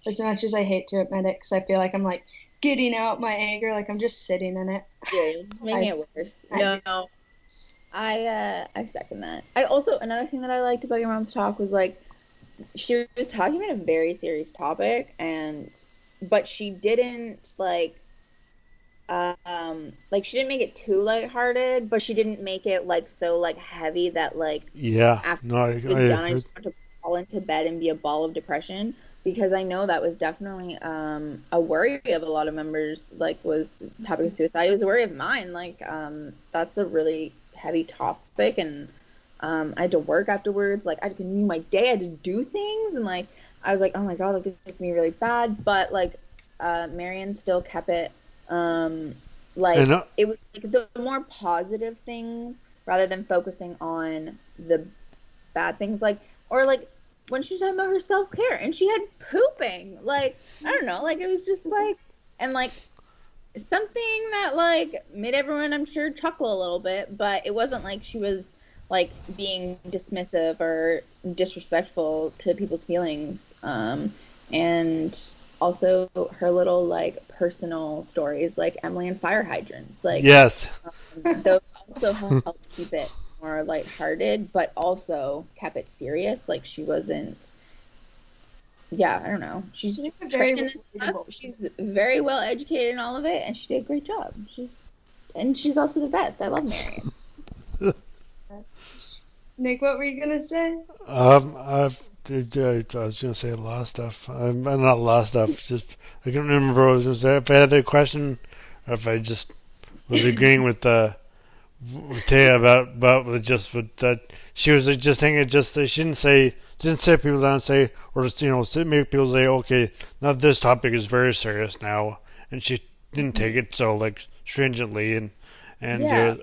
As much as I hate to admit it, because I feel like I'm like getting out my anger, like I'm just sitting in it. You're just making I, it worse. I do. No, I second that. I also, another thing that I liked about your mom's talk was like she was talking about a very serious topic, but she didn't like she didn't make it too lighthearted, but she didn't make it like so like heavy that like Yeah. after No, I it was done I heard. just want to fall into bed and be a ball of depression, because I know that was definitely a worry of a lot of members, like was the topic of suicide. It was a worry of mine. Like that's a really heavy topic, and I had to work afterwards. Like I had to continue my day. I had to do things, and like I was like, oh my god, like this is gonna be really bad. But like Marion still kept it And like it was like the more positive things rather than focusing on the bad things, like or like when she was talking about her self-care and she had pooping, like I don't know, like it was just like, and like something that like made everyone, I'm sure, chuckle a little bit, but it wasn't like she was like being dismissive or disrespectful to people's feelings. And also her little like personal stories, like Emily and fire hydrants, like yes. those also help keep it more lighthearted, but also kept it serious. Like she wasn't, yeah, I don't know. She's She's a trained very in this stuff. relatable. She's very well educated in all of it, and she did a great job. She's also the best. I love Marion. Nick, what were you gonna say? I was gonna say a lot of stuff. Not a lot of stuff. Just I can't remember what I was gonna say. If I had a question, or if I just was agreeing with Taya about with that she was just thinking, just she didn't sit people down and say, or just make people say, okay, now this topic is very serious now, and she didn't take it so like stringently, and Yeah.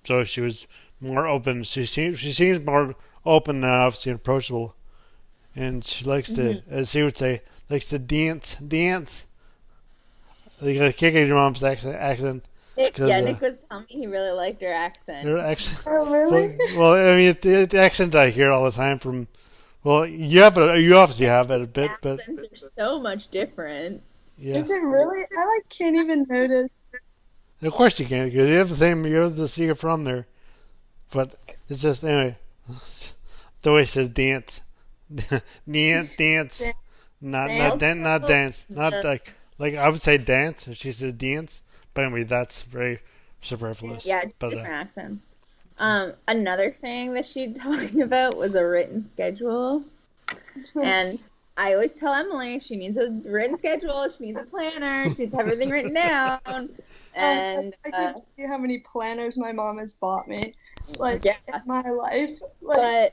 so she was more open. She seems more open now, obviously approachable, and she likes to, as he would say, likes to dance. Like I can't get your mom's accent because Nick was telling me he really liked her accent. her accent. Oh, really? Well, I mean, the accent I hear all the time from. Well, you obviously have it a bit, but Accents are so much different. yeah, Is it really? I like can't even notice. of course you can because you have the secret from there, but it's just anyway. The way it says dance, dance, not dance, not like I would say dance if she says dance, but anyway, that's very superfluous. Yeah, But different accents. Another thing that she talked about was a written schedule. And I always tell Emily she needs a written schedule, she needs a planner, she needs everything written down. And I can tell you how many planners my mom has bought me, like yeah, in my life. Like,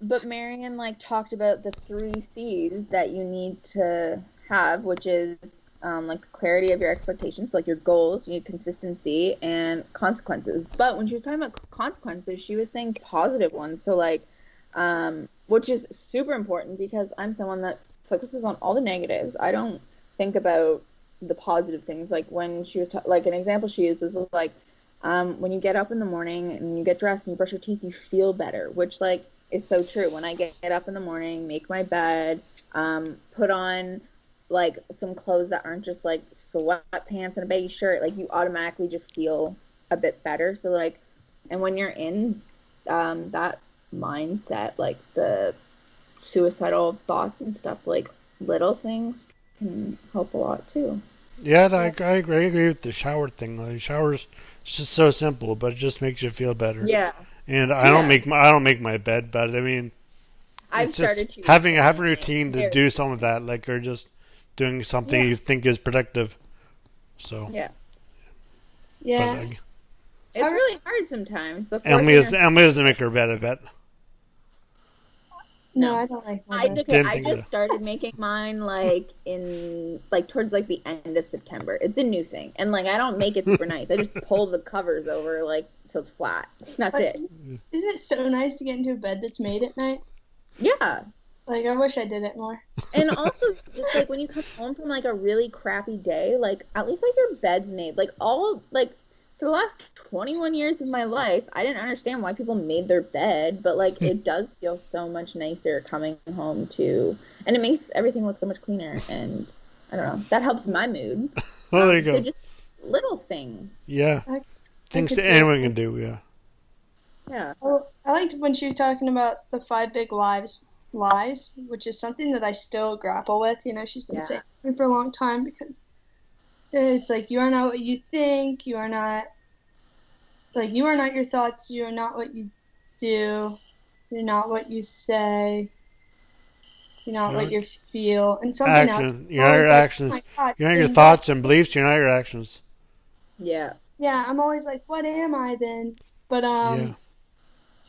but Marion like talked about the 3 C's that you need to have, which is like the clarity of your expectations, so like your goals, you need consistency and consequences. But when she was talking about consequences, she was saying positive ones. So like, which is super important because I'm someone that focuses on all the negatives. I don't think about the positive things. Like when she was like an example she used was like when you get up in the morning and you get dressed and you brush your teeth, you feel better, which like is so true. When I get up in the morning, make my bed, put on like some clothes that aren't just like sweatpants and a baggy shirt, like you automatically just feel a bit better. So like, and when you're in that mindset, like the suicidal thoughts and stuff, like little things can help a lot too. Yeah, I agree with the shower thing. Like, showers, it's just so simple, but it just makes you feel better. Yeah. And Yeah. I don't make my bed, but I mean, I've it's just started to having a routine to Very- do some of that, like, or just doing something you think is productive. So, Yeah. Yeah. but It's really hard sometimes. But Emily doesn't make her bed, I bet. No, I don't like my I bed. did. Didn't I think just so. started making mine like in like towards like the end of September. It's a new thing, and like I don't make it super nice. I just pull the covers over like so it's flat. That's it. Isn't it so nice to get into a bed that's made at night? Yeah. Like, I wish I did it more. And also just like when you come home from like a really crappy day, like at least like your bed's made. Like all like for the last 21 years of my life, I didn't understand why people made their bed, but like it does feel so much nicer coming home to, and it makes everything look so much cleaner, and I don't know, that helps my mood. Oh, there you go. So just little things. Yeah. I Things could that do anyone it. can do, yeah. Yeah. Oh, I liked when she was talking about the 5 big lies, which is something that I still grapple with. You know, she's been saying it to me for a long time because it's like you are not what you think, you are not your thoughts, you are not what you do, you're not what you say, you're not what you feel, and something else. You're not your Always like, actions. oh my God, You're not your then thoughts and beliefs. You're not your actions. Yeah. Yeah, I'm always like, what am I then? But Yeah.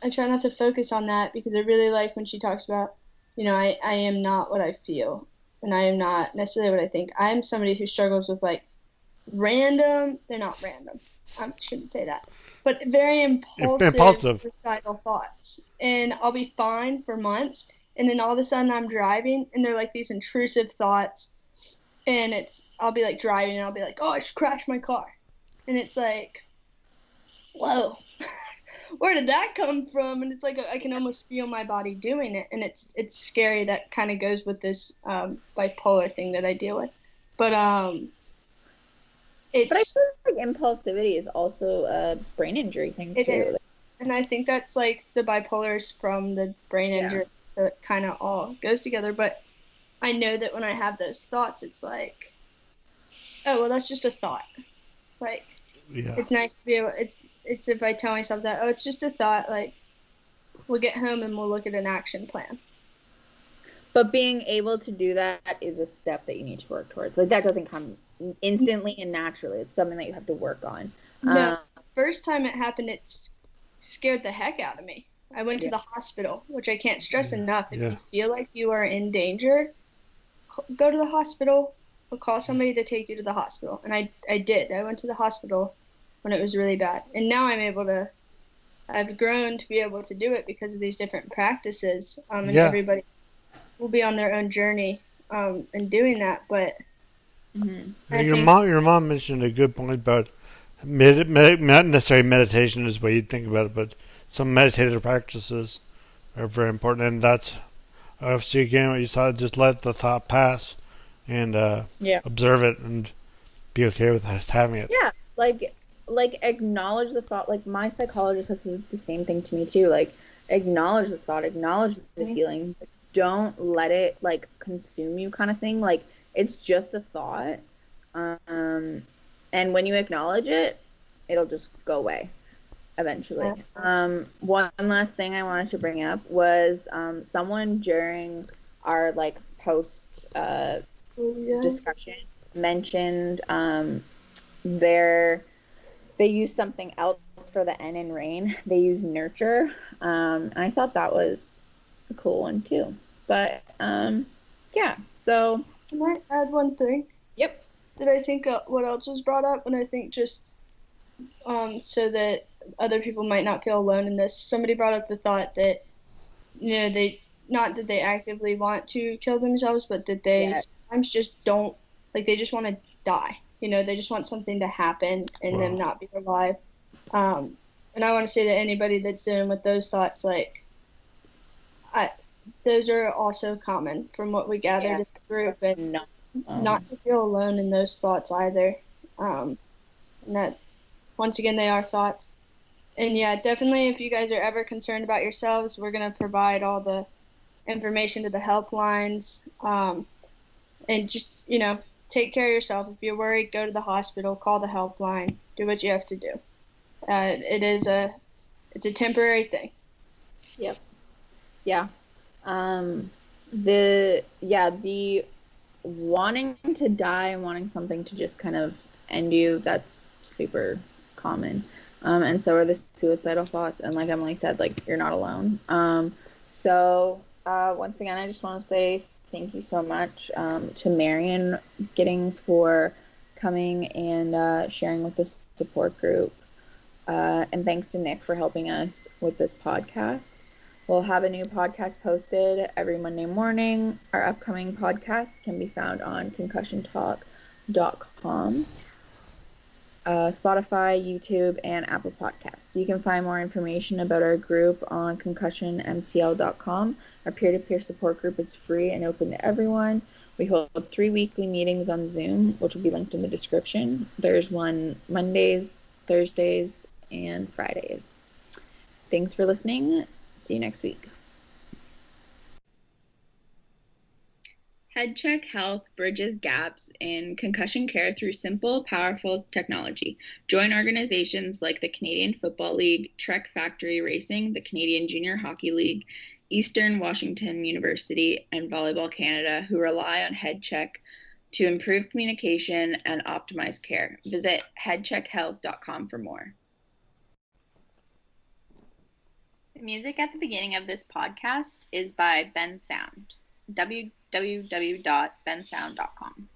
I try not to focus on that because I really like when she talks about, you know, I am not what I feel, and I am not necessarily what I think. I'm somebody who struggles with like they're not random. I shouldn't say that. But very impulsive suicidal thoughts. And I'll be fine for months, and then all of a sudden I'm driving and they're like these intrusive thoughts, and I'll be like driving and I'll be like, oh, I should crash my car. And it's like, whoa, where did that come from? And it's like I can almost feel my body doing it, and it's scary. That kind of goes with this bipolar thing that I deal with. But But I feel like impulsivity is also a brain injury thing too. It is. And I think that's like the bipolar is from the brain injury, so it kind of all goes together. But I know that when I have those thoughts, it's like, oh, well, that's just a thought. Like, it's nice to be able, it's if I tell myself that, oh, it's just a thought, like, we'll get home and we'll look at an action plan. But being able to do that is a step that you need to work towards. Like, that doesn't come instantly and naturally. It's something that you have to work on. No, first time it happened, it scared the heck out of me. I went to the hospital, which I can't stress enough. If you feel like you are in danger, go to the hospital or call somebody to take you to the hospital. And I did. I went to the hospital when it was really bad. And now I've grown to be able to do it because of these different practices. And everybody will be on their own journey in doing that. But your mom mentioned a good point about not necessarily meditation is the way you'd think about it, but some meditative practices are very important. And that's obviously, again, what you saw, just let the thought pass and observe it and be okay with having it. Yeah, like acknowledge the thought. Like my psychologist has said the same thing to me too. Like acknowledge the thought, acknowledge the feeling. Don't let it like consume you, kind of thing. Like it's just a thought, and when you acknowledge it, it'll just go away eventually. One last thing I wanted to bring up was someone during our like post discussion mentioned they use something else for the N in rain. They use nurture, and I thought that was a cool one too. But so can I add one thing? Yep. That I think what else was brought up, and I think just so that other people might not feel alone in this. Somebody brought up the thought that, you know, not that they actively want to kill themselves, but that they Yeah. sometimes just don't, like, they just want to die. You know, they just want something to happen and them Wow. not be alive. And I want to say to anybody that's dealing with those thoughts, like, those are also common from what we gathered Yeah. in the group, and No. not to feel alone in those thoughts either. And that, once again, they are thoughts. And yeah, definitely, if you guys are ever concerned about yourselves, we're going to provide all the information to the helplines. And just, you know, take care of yourself. If you're worried, go to the hospital, call the helpline, do what you have to do. It's a temporary thing. Yep. Yeah. The wanting to die and wanting something to just kind of end you, that's super common. And so are the suicidal thoughts. And like Emily said, like, you're not alone. Once again, I just want to say thank you so much to Marion Gittings for coming and sharing with the support group. And thanks to Nick for helping us with this podcast. We'll have a new podcast posted every Monday morning. Our upcoming podcast can be found on concussiontalk.com, Spotify, YouTube, and Apple Podcasts. You can find more information about our group on concussionmtl.com. Our peer-to-peer support group is free and open to everyone. We hold 3 weekly meetings on Zoom, which will be linked in the description. There's one Mondays, Thursdays, and Fridays. Thanks for listening. See you next week. HeadCheck Health bridges gaps in concussion care through simple, powerful technology. Join organizations like the Canadian Football League, Trek Factory Racing, the Canadian Junior Hockey League, Eastern Washington University, and Volleyball Canada, who rely on HeadCheck to improve communication and optimize care. Visit headcheckhealth.com for more. The music at the beginning of this podcast is by Ben Sound. www.bensound.com.